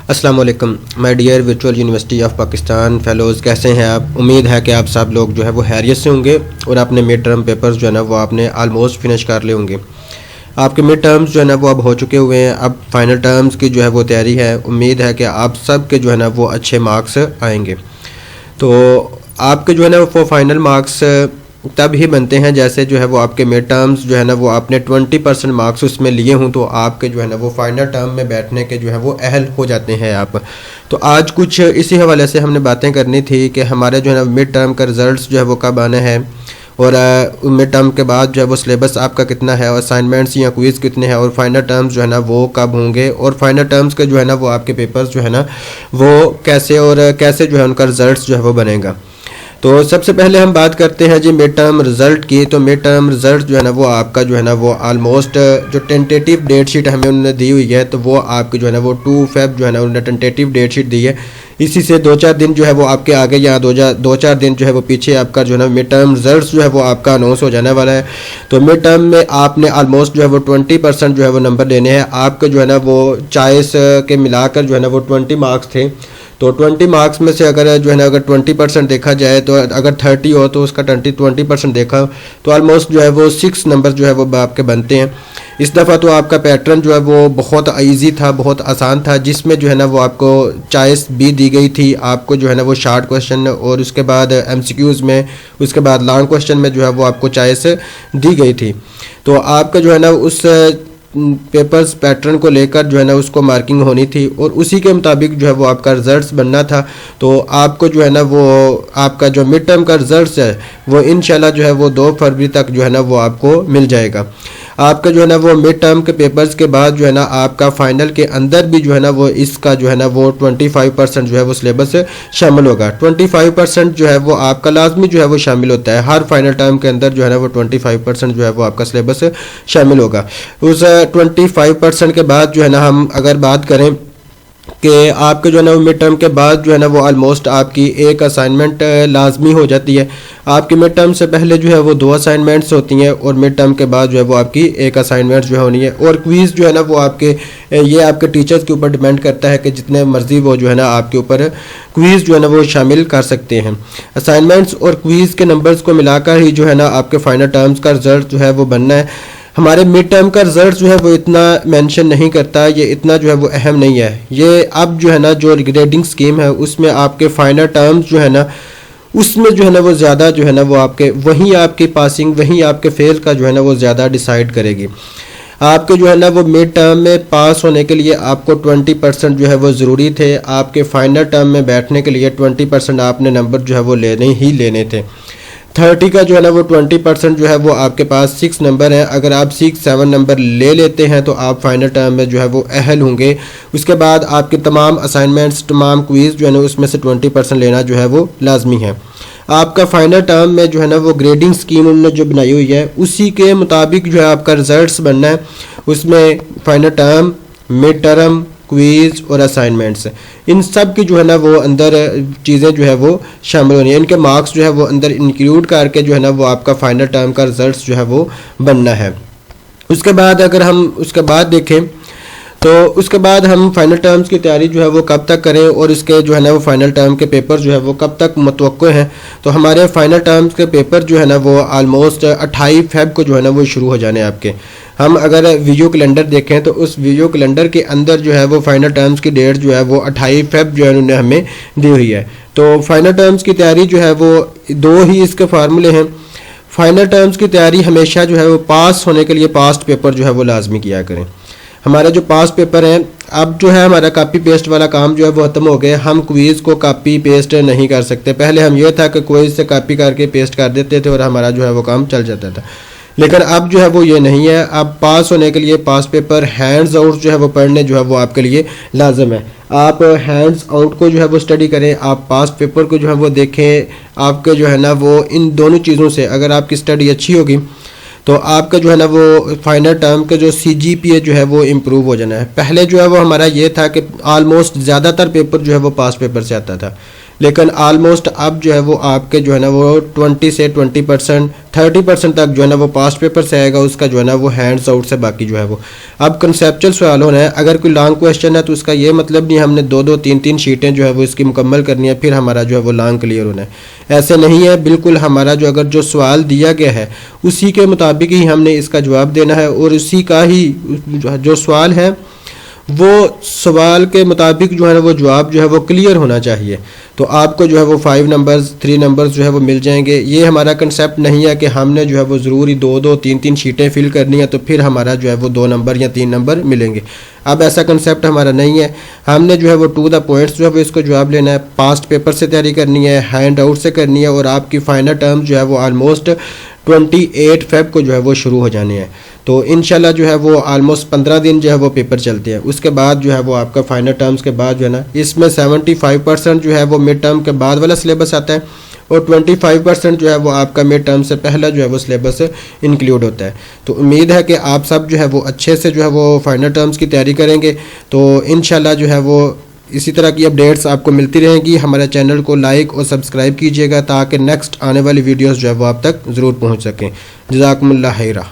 अस्सलाम वालेकुम my dear virtual university of Pakistan fellows, कैसे हैं आप। उम्मीद है कि आप सब लोग जो है वो हैरियत से होंगे और अपने मिड टर्म पेपर्स जो है ना वो आपने आलमोस्ट फिनिश कर लिए होंगे। आपके मिड टर्म्स जो है ना वो अब हो चुके हुए हैं। अब फाइनल टर्म्स की जो है वो तैयारी है। उम्मीद है कि आप सब के जो है ना वो अच्छे मार्क्स आएंगे। तो आपके जो है ना वो फाइनल मार्क्स तब ही बनते हैं जैसे जो है वो आपके मिड टर्म्स जो है ना वो आपने 20% मार्क्स उसमें लिए हों, तो आपके जो है ना वो फाइनल टर्म में बैठने के जो है वो अहल हो जाते हैं आप। तो आज कुछ इसी हवाले से हमने बातें करनी थी कि हमारे जो है ना मिड टर्म का रिज़ल्ट जो है वो कब आना है, और मिड टर्म के बाद जो है वो सिलेबस आपका कितना है, और असाइनमेंट्स या क्विज़ कितने हैं, और फाइनल टर्म्स जो है ना वो कब होंगे, और फाइनल टर्म्स के जो है ना वो आपके पेपर्स जो है ना वो कैसे और कैसे जो है उनका रिज़ल्ट जो है वो बनेगा। तो सबसे पहले हम बात करते हैं जी मिड टर्म रिज़ल्ट की। तो मिड टर्म रिज़ल्ट जो है ना वो आपका जो है ना वो आलमोस्ट जो टेंटेटिव डेट शीट हमें उन्होंने दी हुई है, तो वो आपकी जो है ना वो 2 फ़रवरी जो है ना उन्होंने टेंटेटिव डेट शीट दी है। इसी से 2-4 दिन जो है वो आपके आगे या 2-4 दिन जो है वो पीछे आपका जो है ना मिड टर्म रिजल्ट जो है वो आपका अनाउंस हो जाने वाला है। तो मिड टर्म में आपने आलमोस्ट जो है वो 20% जो है वो नंबर लेने हैं। आपके जो है ना वो चॉइस के मिलाकर जो है ना वो 20 मार्क्स थे। तो 20 मार्क्स में से अगर जो है ना अगर 20% देखा जाए, तो अगर 30 हो तो उसका 20% देखा तो ऑलमोस्ट जो है वो 6 नंबर जो है वो आपके बनते हैं। इस दफ़ा तो आपका पैटर्न जो है वो बहुत इजी था, बहुत आसान था, जिसमें जो है ना वो आपको चॉइस भी दी गई थी। आपको जो है ना वो शार्ट क्वेश्चन और उसके बाद एमसीक्यूज़ में, उसके बाद लॉन्ग क्वेश्चन में जो है वो आपको चॉइस दी गई थी। तो आपका जो है ना उस पेपर्स पैटर्न को लेकर जो है ना उसको मार्किंग होनी थी और उसी के मुताबिक जो है वो आपका रिजल्ट्स बनना था। तो आपको जो है ना वो आपका जो मिड टर्म का रिजल्ट्स है वो इंशाल्लाह जो है वो 2 फरवरी तक जो है ना वो आपको मिल जाएगा। आपका जो है ना वो मिड टर्म के पेपर्स के बाद जो है ना आपका फाइनल के अंदर भी जो है ना वो इसका जो है ना वो 25% जो है वो सिलेबस शामिल होगा। 25% जो है वो आपका लाजमी जो है वो शामिल होता है। हर फाइनल टर्म के अंदर जो है ना वो 25% जो है वो आपका सिलेबस शामिल होगा। उस 25% के बाद जो है ना हम अगर बात करें कि आपके जो है ना वो मिड टर्म के बाद जो है ना वो ऑलमोस्ट आपकी एक असाइनमेंट लाजमी हो जाती है। आपकी मिड टर्म से पहले जो है वो 2 असाइनमेंट्स होती हैं और मिड टर्म के बाद जो है वो आपकी एक असाइनमेंट जो है होनी है। और क्विज़ जो है ना वो आपके ये आपके टीचर्स के ऊपर डिपेंड करता है कि जितने मर्जी वो जो है ना आपके ऊपर क्विज़ जो है ना वो शामिल कर सकते हैं। असाइनमेंट्स और क्विज़ के नंबर्स को मिलाकर ही जो है ना आपके फाइनल टर्म्स का रिजल्ट जो है वो बनना है। हमारे मिड टर्म का रिजल्ट जो है वो इतना मेंशन नहीं करता, ये इतना जो है वो अहम नहीं है। ये अब जो है ना जो ग्रेडिंग स्कीम है उसमें आपके फाइनल टर्म्स जो है ना उसमें जो है ना वो ज़्यादा जो है ना वो आपके वहीं आपकी पासिंग वहीं आपके फेल का जो है ना वो ज़्यादा डिसाइड करेगी। आपके जो है ना वो मिड टर्म में पास होने के लिए आपको 20% जो है वो ज़रूरी थे। आपके फाइनल टर्म में बैठने के लिए 20% आपने नंबर जो है वो लेने ही लेने थे। 30 का जो है ना वो 20% जो है वो आपके पास 6 नंबर हैं। अगर आप 6-7 नंबर ले लेते हैं तो आप फाइनल टर्म में जो है वो अहल होंगे। उसके बाद आपके तमाम असाइनमेंट्स, तमाम क्विज़ जो है ना उसमें से 20% लेना जो है वो लाजमी है। आपका फाइनल टर्म में जो है ना वो ग्रेडिंग स्कीम उन्होंने जो बनाई हुई है उसी के मुताबिक जो है आपका रिजल्ट्स बनना है। उसमें final term, mid term, quiz और असाइनमेंट्स, इन सब की जो है ना वो अंदर चीज़ें जो है वो शामिल होनी है। इनके मार्क्स जो है वो अंदर इंक्लूड करके जो है ना वो आपका फाइनल टर्म का रिजल्ट जो है वो बनना है। उसके बाद अगर हम उसके बाद देखें तो उसके बाद हम फाइनल टर्म्स की तैयारी जो है वो कब तक करें और इसके जो है ना वो फाइनल टर्म के पेपर जो है वो कब तक मुतवक्को हैं। तो हमारे फाइनल टर्म्स के पेपर जो है ना वो आलमोस्ट 28 फ़रवरी को जो है ना वो शुरू हो जाने आपके। हम अगर वीडियो कैलेंडर देखें तो उस वीडियो कैलेंडर के अंदर जो है वो फाइनल टर्म्स की डेट जो है वो 28 फ़रवरी जो है उन्होंने हमें दी हुई है। तो फाइनल टर्म्स की तैयारी जो है वो 2 ही इसके फार्मूले हैं। फाइनल टर्म्स की तैयारी हमेशा जो है वो पास होने के लिए पास्ट पेपर जो है वो लाजमी किया करें। हमारे जो पास्ट पेपर हैं, अब जो है हमारा कॉपी पेस्ट वाला काम जो है वो ख़त्म हो गया। हम क्विज़ को कॉपी पेस्ट नहीं कर सकते। पहले हम ये था कि क्विज़ से कॉपी करके पेस्ट कर देते थे और हमारा जो है वो काम चल जाता था, लेकिन अब जो है वो ये नहीं है। अब पास होने के लिए पास पेपर हैंड्स आउट जो है वो पढ़ने जो है वो आपके लिए लाजम है। आप हैंड्स आउट को जो है वो स्टडी करें, आप पास पेपर को जो है वो देखें। आपके जो है ना वो इन दोनों चीज़ों से अगर आपकी स्टडी अच्छी होगी तो आपका जो है ना वो फाइनल टर्म के जो CGPA जो है वो इम्प्रूव हो जाना है। पहले जो है वो हमारा ये था कि आलमोस्ट ज़्यादातर पेपर जो है वो पास पेपर से आता था, लेकिन आलमोस्ट अब जो है वो आपके जो है ना वो 20 से 20% 30% तक जो है ना वो पास्ट पेपर से आएगा, उसका जो है ना वो हैंड्स आउट से बाकी जो है वो अब कंसेप्चुअल सवाल होना है। अगर कोई लॉन्ग क्वेश्चन है तो उसका ये मतलब नहीं हमने 2-2 3-3 शीटें जो है वो इसकी मुकम्मल करनी है फिर हमारा जो है वो लॉन्ग क्लियर होना है, ऐसे नहीं है। बिल्कुल हमारा जो अगर जो सवाल दिया गया है उसी के मुताबिक ही हमने इसका जवाब देना है और उसी का ही जो सवाल है वो सवाल के मुताबिक जो है ना वो जवाब जो है वो क्लियर होना चाहिए। तो आपको जो है वो 5 नंबर्स 3 नंबर्स जो है वो मिल जाएंगे। ये हमारा कंसेप्ट नहीं है कि हमने जो है वो ज़रूरी 2-2 3-3 शीटें फिल करनी है तो फिर हमारा जो है वो 2 नंबर या 3 नंबर मिलेंगे। अब ऐसा कंसेप्ट हमारा नहीं है। हमने जो है वो टू द पॉइंट्स जो है वो इसको जवाब लेना है, पास्ट पेपर से तैयारी करनी है, हैंड आउट से करनी है और आपकी फाइनल टर्म जो है वो ऑलमोस्ट 28 फेब को जो है वो शुरू हो जाने हैं। तो इंशाल्लाह जो है वो ऑलमोस्ट 15 दिन जो है वो पेपर चलते हैं। उसके बाद जो है वो आपका फाइनल टर्म्स के बाद जो है ना इसमें 75% जो है वो मिड टर्म के बाद वाला सिलेबस आता है और 25% जो है वो आपका मिड टर्म से पहला जो है वो सिलेबस इंक्लूड होता है। तो उम्मीद है कि आप सब जो है वो अच्छे से जो है वो फाइनल टर्म्स की तैयारी करेंगे। तो इंशाल्लाह जो है वो इसी तरह की अपडेट्स आपको मिलती रहेंगी। हमारे चैनल को लाइक और सब्सक्राइब कीजिएगा ताकि नेक्स्ट आने वाली वीडियोस जो है वो आप तक ज़रूर पहुंच सकें। जज़ाकुमुल्लाह खैरा।